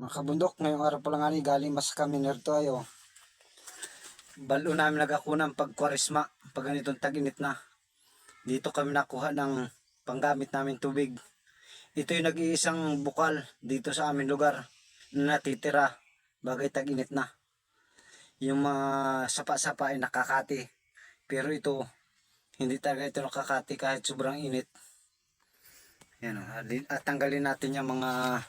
Mga kabundok, ngayong araw pa lang ani galing mas kami nito ayo. Balo namin nagakunang pag kwaresma, pag ganitong tag-init na. Dito kami nakuha ng panggamit namin tubig. Ito yung nag-iisang bukal dito sa aming lugar na natitira bagay tag-init na. Yung mga sapa-sapa ay nakakati. Pero ito, hindi talaga ito nakakati kahit sobrang init. Yan, at tanggalin natin yung mga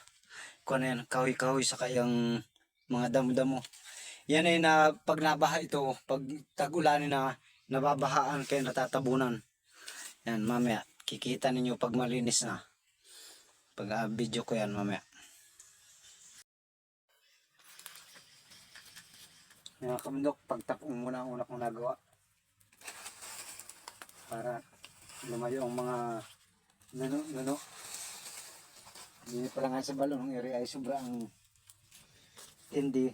kahoy-kahoy sa kayang mga damo-damo. Yan ay na pag nabaha ito, pag tag-ulanin na nababahaan kaya natatabunan. Yan mamaya, kikita ninyo pag malinis na. Pag video ko yan mamaya. Yan kamundok, pagtapong muna ang una kong nagawa. Para lumayo ang mga nuno. Hindi pa lang nga sa balon, ang area ay sobrang tindi.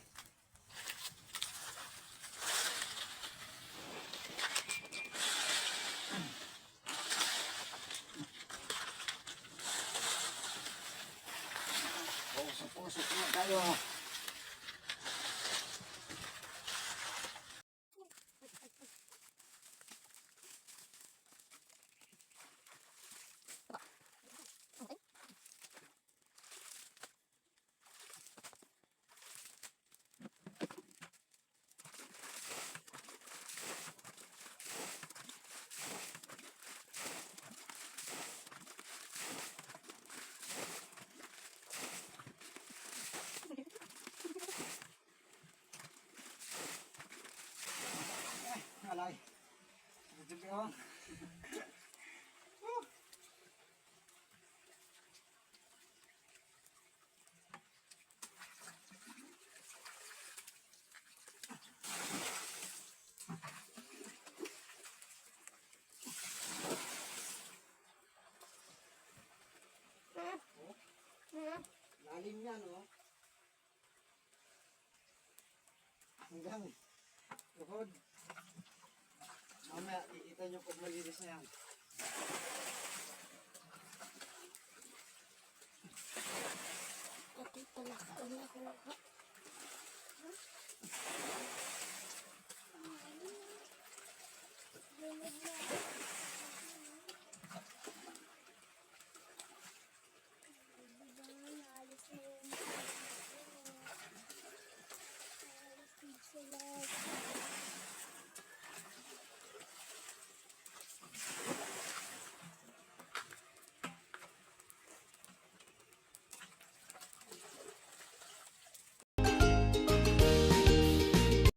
Pusok na tayo. Alay. Ito ba? Lalim yan, oh. Hanggang tuhod. Mamaya, ikita nyo pag malinis na yan. Ito pala ka.